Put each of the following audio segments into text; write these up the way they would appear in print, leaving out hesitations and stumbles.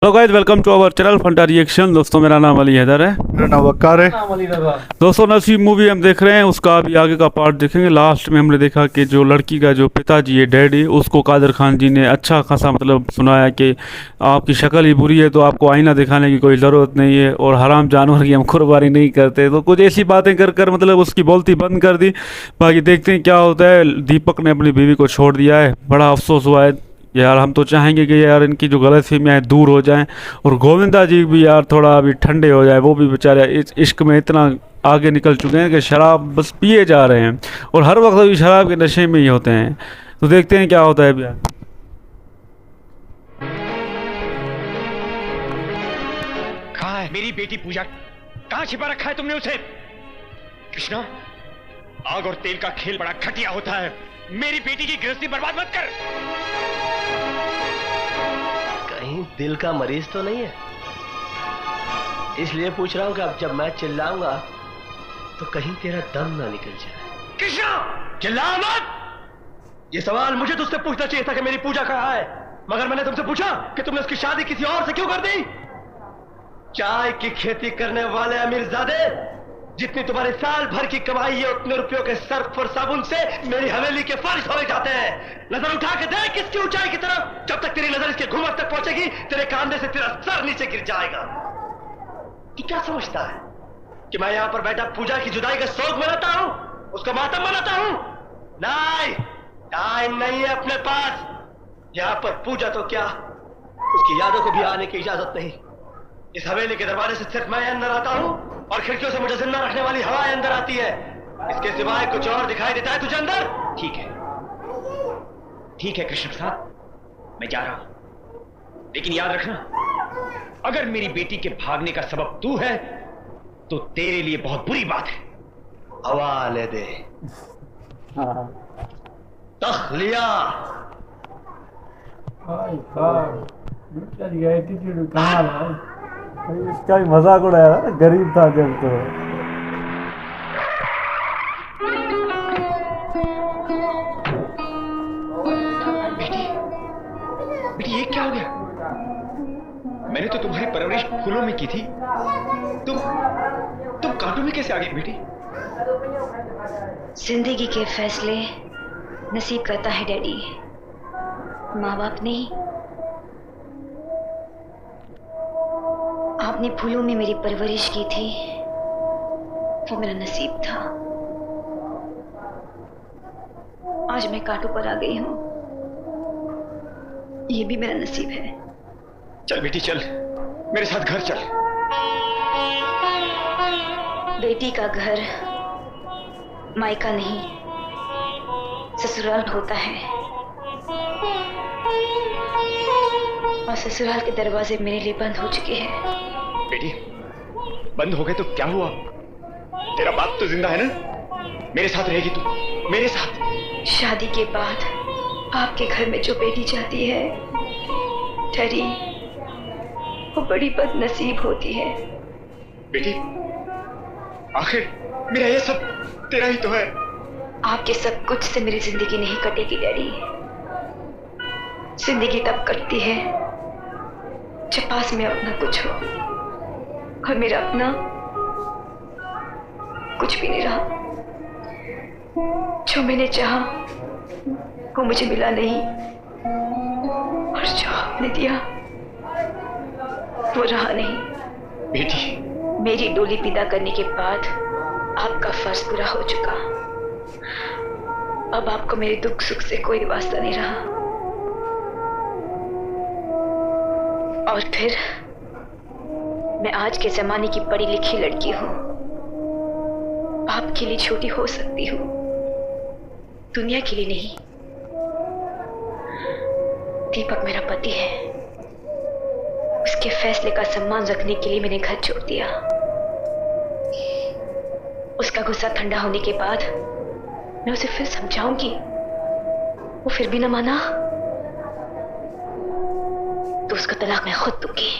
Hello guys, welcome to our channel Fanta reaction. दोस्तों, मेरा नाम अली हैदर है। मेरा नाम वक्कार है। दोस्तों, नसीब मूवी हम देख रहे हैं, उसका अभी आगे का पार्ट देखेंगे। लास्ट में हमने देखा कि जो लड़की का जो पिताजी है, डैडी, उसको कादर खान जी ने अच्छा खासा सुनाया कि आपकी शक्ल ही बुरी है तो आपको आईना दिखाने की कोई ज़रूरत नहीं है और हराम जानवर की हम कुर्बानी नहीं करते। तो कुछ ऐसी बातें कर कर उसकी बोलती बंद कर दी। बाकी देखते हैं क्या होता है। दीपक ने अपनी बीवी को छोड़ दिया है, बड़ा अफसोस हुआ है यार। हम तो चाहेंगे कि यार इनकी जो गलतफहमियाँ दूर हो जाएं और गोविंदा जी भी यार थोड़ा अभी ठंडे हो जाए। वो भी बेचारे इस इश्क में इतना आगे निकल चुके हैं कि शराब बस पिए जा रहे हैं और हर वक्त अभी शराब के नशे में ही होते हैं। तो देखते हैं क्या होता है भैया। कहाँ है मेरी बेटी पूजा? कहाँ छिपा रखा है तुमने उसे? कृष्णा, आग और तेल का खेल बड़ा घटिया होता है। मेरी बेटी की गृहस्थी बर्बाद मत कर। कहीं दिल का मरीज तो नहीं है, इसलिए पूछ रहा हूं कि अब जब मैं चिल्लाऊंगा तो कहीं तेरा दम ना निकल जाए। कृष्णा, चिल्ला मत। ये सवाल मुझे तुझसे पूछना चाहिए था कि मेरी पूजा कहाँ है, मगर मैंने तुमसे पूछा कि तुमने उसकी शादी किसी और से क्यों कर दी। चाय की खेती करने वाले अमीरजादे, जितनी तुम्हारी साल भर की कमाई है उतने रुपयों के सर्फ और साबुन से मेरी हवेली के फर्श धोए जाते हैं। नजर उठा के देख इसकी ऊंचाई की तरफ। जब तक तेरी नजर इसके घुमट तक पहुंचेगी तेरे कांधे से तेरा सर नीचे गिर जाएगा। तू क्या समझता है कि मैं यहां पर बैठा पूजा की जुदाई का शोक मनाता हूं, उसका मातम मनाता हूं? नहीं, टाइम नहीं है अपने पास। यहां पर पूजा तो क्या, उसकी यादों को भी आने की इजाजत नहीं। इस हवेली के दरवाजे से सिर्फ मैं अंदर आता हूं और खिड़कियों से मुझे जिंदा रखने वाली हवाएं अंदर आती है। इसके सिवाय कुछ और दिखाई देता है तुझे अंदर? ठीक है कृष्ण प्रसाद, मैं जा रहा हूं, लेकिन याद रखना, अगर मेरी बेटी के भागने का सबब तू है तो तेरे लिए बहुत बुरी बात है। हवा आने दे। तखलिया। एटीट्यूड कहाँ है? इसका भी मजाक उड़ाया था, गरीब था जब तो। बेटी ये क्या हो गया? मैंने तो तुम्हारी परवरिश फूलों में की थी, तुम कांटों में कैसे आ गई बेटी? जिंदगी के फैसले नसीब करता है डैडी, माँ बाप नहीं। आपने फूलों में मेरी परवरिश की थी, वो मेरा नसीब था। आज मैं कांटों पर आ गई हूं, ये भी मेरा नसीब है। चल बेटी चल, मेरे साथ घर चल। बेटी का घर मायका नहीं ससुराल होता है, और ससुराल के दरवाजे मेरे लिए बंद हो चुके हैं। बेटी, बंद हो गए तो क्या हुआ? तेरा बाप तो जिंदा है ना? मेरे साथ रहेगी तू, मेरे साथ। शादी के बाद आपके घर में जो बेटी जाती है डैडी, वो बड़ी बदनसीब होती है। बेटी, आखिर मेरा ये सब तेरा ही तो है। आपके सब कुछ से मेरी जिंदगी नहीं कटेगी डैडी। जिंदगी तब कटती है जब पास में अपना कुछ हो, और मेरा अपना कुछ भी नहीं रहा। जो मैंने चाहा वो मुझे मिला नहीं, और जो आपने दिया वो रहा नहीं। बेटी, मेरी डोली विदा करने के बाद आपका फर्ज पूरा हो चुका। अब आपको मेरे दुख सुख से कोई वास्ता नहीं रहा। और फिर मैं आज के जमाने की पढ़ी लिखी लड़की हूं, आपके लिए छोटी हो सकती हूं, दुनिया के लिए नहीं। दीपक मेरा पति है, उसके फैसले का सम्मान रखने के लिए मैंने घर छोड़ दिया। उसका गुस्सा ठंडा होने के बाद मैं उसे फिर समझाऊंगी, वो फिर भी न माना तो उसका तलाक मैं खुद दूंगी,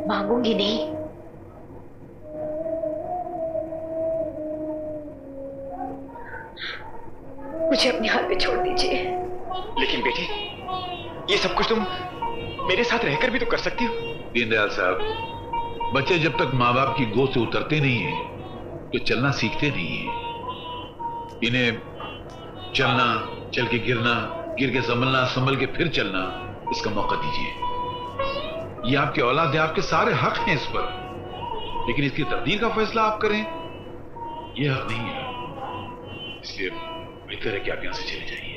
मांगूंगी नहीं। मुझे अपने हाथ पे छोड़ दीजिए। लेकिन बेटी, ये सब कुछ तुम मेरे साथ रहकर भी तो कर सकती हो। दीनदयाल साहब, बच्चे जब तक माँ बाप की गोद से उतरते नहीं है तो चलना सीखते नहीं है। इन्हें चलना, चल के गिरना, गिर के संभलना, संभल के फिर चलना, इसका मौका दीजिए। ये आपके औलाद है, आपके सारे हक हैं इस पर, लेकिन इसकी तकदीर का फैसला आप करें, यह हक नहीं है। इसलिए बेहतर है कि आप यहां से चले जाइए।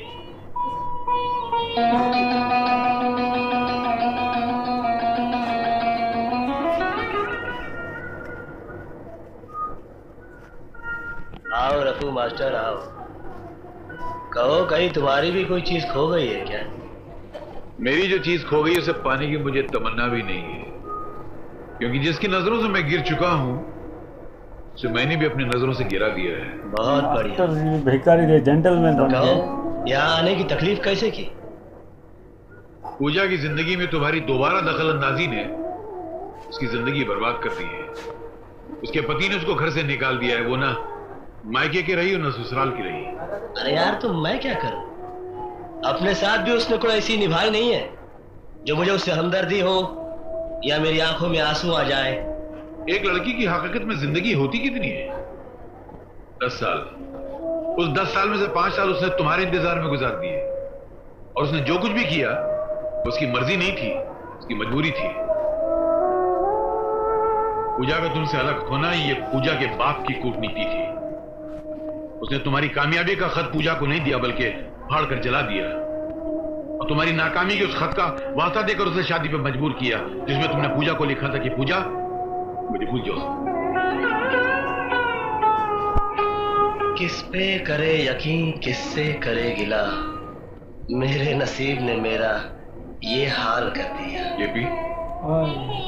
आओ रफू मास्टर आओ। कहो कहीं तुम्हारी भी कोई चीज खो गई है क्या? मेरी जो चीज खो गई उसे पाने की मुझे तमन्ना भी नहीं है, क्योंकि जिसकी नजरों से मैं गिर चुका हूं उसे मैंने भी अपनी नजरों से गिरा दिया है। बहुत बढ़िया। भिखारी थे, जेंटलमैन बन गए। यहाँ आने की तकलीफ कैसे की? पूजा की जिंदगी में तुम्हारी दोबारा दखल अंदाजी ने उसकी जिंदगी बर्बाद कर दी है। उसके पति ने उसको घर से निकाल दिया है। वो ना मायके की रही और न ससुराल की रही। अरे यार तो मैं क्या करूं? अपने साथ भी उसने कोई ऐसी निभाई नहीं है जो मुझे उससे हमदर्दी हो या मेरी आंखों में आंसू आ जाए। एक लड़की की हकीकत में जिंदगी होती कितनी है? 10 साल। उस 10 साल में से 5 साल उसने तुम्हारे इंतजार में गुजार दिए, और उसने जो कुछ भी किया उसकी मर्जी नहीं थी, उसकी मजबूरी थी। पूजा का तुमसे अलग होना ये पूजा के बाप की कूटनीति थी। उसने तुम्हारी कामयाबी का खत पूजा को नहीं दिया बल्कि फाड़ कर जला दिया, और तुम्हारी नाकामी के उस खत का वास्ता देकर उसे शादी पर मजबूर किया, जिसमें तुमने पूजा को लिखा था कि पूजा मुझे भूल जाओ। किस पे करे यकीन, किससे करे गिला, मेरे नसीब ने मेरा ये हाल कर दिया। ये भी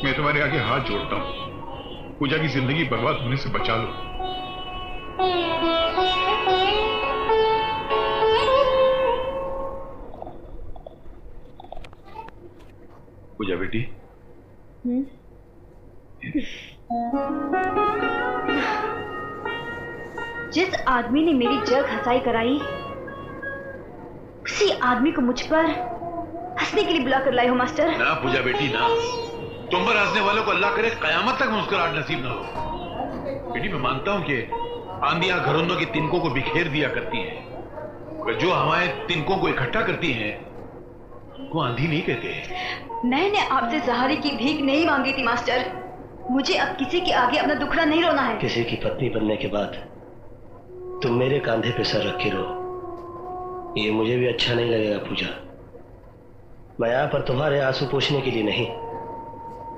मैं तुम्हारे आगे हाथ जोड़ता हूँ, पूजा की जिंदगी बर्बाद होने से बचा लो। पूजा बेटी, जिस आदमी ने मेरी जग हंसाई कराई, उसी आदमी को मुझ पर हंसने के लिए बुला कर लाए हो मास्टर। ना पूजा बेटी ना, तुम पर हंसने वालों को अल्लाह करे कयामत तक मुस्कुराहट नसीब ना हो। बेटी मैं मानता हूं कि आंधियां घरौंदों की तिनकों को बिखेर दिया करती हैं, पर जो हवाएं तिनकों को इकट्ठा करती हैं वो आंधी नहीं कहते। मैंने आपसे सहारे की भीख नहीं मांगी थी मास्टर। मुझे अब किसी के आगे अपना दुखड़ा नहीं रोना है। किसी की पत्नी बनने के बाद तुम मेरे कांधे पे सर रख के रो, ये मुझे भी अच्छा नहीं लगेगा पूजा। मैं यहाँ पर तुम्हारे आंसू पोंछने के लिए नहीं,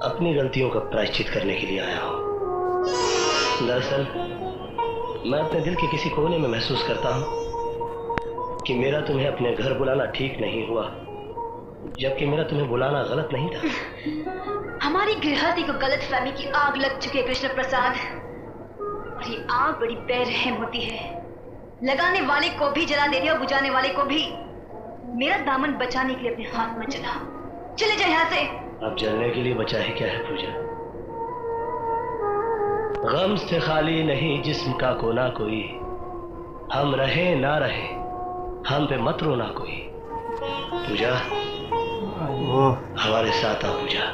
अपनी गलतियों का प्रायश्चित करने के लिए आया हूँ। दरअसल मैं अपने दिल के किसी कोने में महसूस करता हूँ कि मेरा तुम्हें अपने घर बुलाना ठीक नहीं हुआ, जबकि मेरा तुम्हें बुलाना गलत नहीं था। हमारी गृहस्थी को गलत फहमी की आग लग चुकी है कृष्ण प्रसाद, और ये आग बड़ी बेरहम होती है, लगाने वाले को भी जला देती है और बुझाने वाले को भी। मेरा दामन बचाने के लिए अपने हाथ में चला, चले जाए यहाँ से। अब जलने के लिए बचा है क्या है पूजा? गम से खाली नहीं जिस्म का कोना कोई, हम रहे ना रहे हम पे मत रोना कोई। पूजा हमारे साथ आओ पूजा।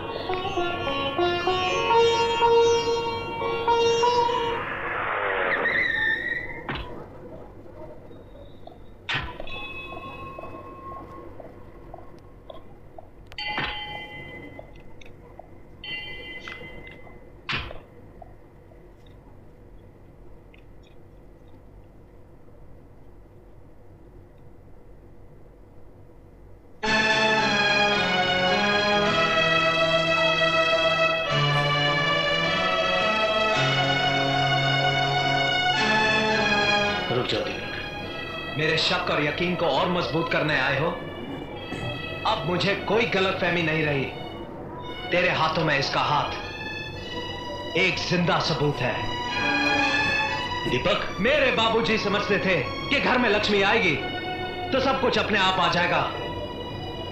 मेरे शक और यकीन को और मजबूत करने आए हो? अब मुझे कोई गलतफहमी नहीं रही। तेरे हाथों में इसका हाथ एक जिंदा सबूत है। दीपक, मेरे बाबूजी समझते थे कि घर में लक्ष्मी आएगी तो सब कुछ अपने आप आ जाएगा,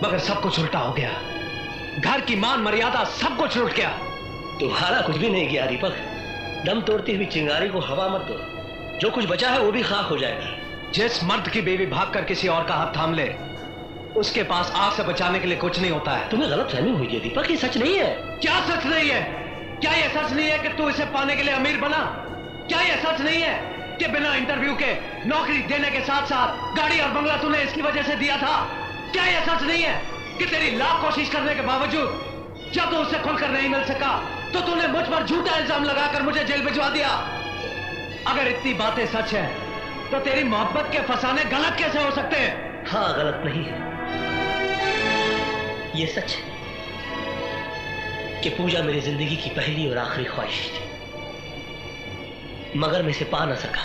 मगर सब कुछ उल्टा हो गया। घर की मान मर्यादा सब कुछ लुट गया। तुम्हारा कुछ भी नहीं गया दीपक। दम तोड़ती हुई चिंगारी को हवा मत दो, जो कुछ बचा है वो भी खाक हो जाएगा। जिस मर्द की बीवी भागकर किसी और का हाथ थाम ले, उसके पास आग से बचाने के लिए कुछ नहीं होता है। तुम्हें गलतफहमी हुई है दीपक, ये सच नहीं है। क्या सच नहीं है? क्या ये सच नहीं है कि तू इसे पाने के लिए अमीर बना? क्या ये सच नहीं है कि बिना इंटरव्यू के नौकरी देने के साथ साथ गाड़ी और बंगला तूने इसकी वजह से दिया था? क्या ये सच नहीं है कि तेरी लाख कोशिश करने के बावजूद जब तू उससे खुलकर नहीं मिल सका तो तूने मुझ पर झूठा इल्जाम लगाकर मुझे जेल भिजवा दिया? अगर इतनी बातें सच है तो तेरी मोहब्बत के फसाने गलत कैसे हो सकते हैं? हाँ, गलत नहीं है। ये सच है कि पूजा मेरी जिंदगी की पहली और आखिरी ख्वाहिश थी, मगर मैं इसे पा ना सका।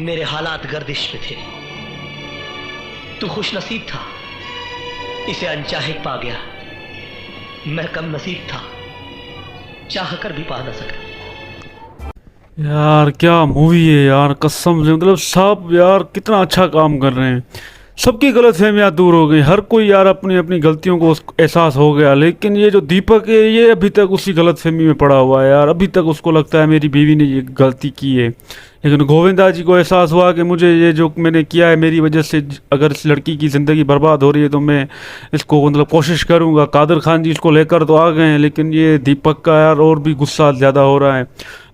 मेरे हालात गर्दिश में थे। तू खुश नसीब था, इसे अनचाहे पा गया। मैं कम नसीब था, चाह कर भी पा ना सका। यार क्या मूवी है यार, कसम से मतलब सब यार कितना अच्छा काम कर रहे हैं। सबकी गलतफहमियां दूर हो गई, हर कोई यार अपनी अपनी गलतियों को एहसास हो गया। लेकिन ये जो दीपक है ये अभी तक उसी गलतफहमी में पड़ा हुआ है यार। अभी तक उसको लगता है मेरी बीवी ने ये गलती की है। लेकिन गोविंदा जी को एहसास हुआ कि मुझे ये जो मैंने किया है मेरी वजह से अगर इस लड़की की ज़िंदगी बर्बाद हो रही है तो मैं इसको मतलब कोशिश करूँगा। कादर खान जी इसको लेकर तो आ गए हैं, लेकिन ये दीपक का यार और भी गुस्सा ज़्यादा हो रहा है।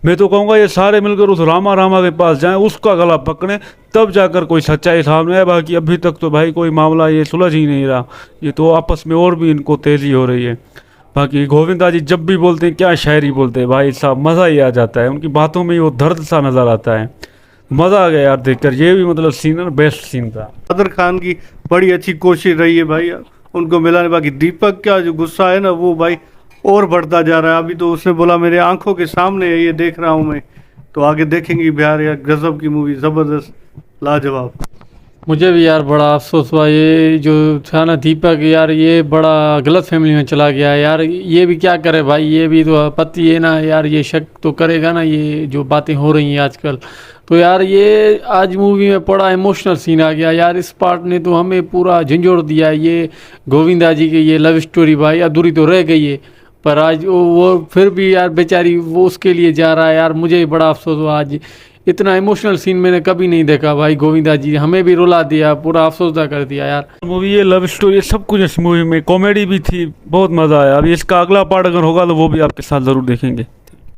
मैं तो कहूँगा ये सारे मिलकर उस रामा के पास जाएं, उसका गला पकड़ें, तब जाकर कोई सच्चाई सामने आए। बाकी अभी तक तो भाई कोई मामला ये सुलझ ही नहीं रहा, ये तो आपस में और भी इनको तेज़ी हो रही है। बाकी गोविंदा जी जब भी बोलते हैं क्या शायरी बोलते हैं भाई साहब, मज़ा ही आ जाता है। उनकी बातों में ही वो दर्द सा नज़र आता है। मज़ा आ गया यार देखकर। ये भी मतलब सीन बेस्ट सीन था। कादर खान की बड़ी अच्छी कोशिश रही है भाई उनको मिलाने। बाकी दीपक का जो गुस्सा है ना वो भाई और बढ़ता जा रहा है। अभी तो उसने बोला मेरे आंखों के सामने है, ये देख रहा हूँ मैं। तो आगे देखेंगे बिहार यार, गजब की मूवी, ज़बरदस्त, लाजवाब। मुझे भी यार बड़ा अफसोस हुआ, ये जो था ना दीपक यार ये बड़ा गलत फैमिली में चला गया यार। ये भी क्या करे भाई, ये भी तो पति है ना यार, ये शक तो करेगा ना ये जो बातें हो रही हैं आजकल। तो यार ये आज मूवी में बड़ा इमोशनल सीन आ गया यार। इस पार्ट ने तो हमें पूरा झंझोड़ दिया। ये गोविंदा जी की ये लव स्टोरी भाई अधूरी तो रह गई है, पर आज वो फिर भी यार बेचारी वो उसके लिए जा रहा है यार। मुझे बड़ा अफसोस हुआ, आज इतना इमोशनल सीन मैंने कभी नहीं देखा भाई। गोविंदा जी हमें भी रुला दिया, पूरा अफसोसदा कर दिया यार। मूवी ये लव स्टोरी सब कुछ इस मूवी में, कॉमेडी भी थी, बहुत मज़ा आया। अभी इसका अगला पार्ट अगर होगा तो वो भी आपके साथ ज़रूर देखेंगे।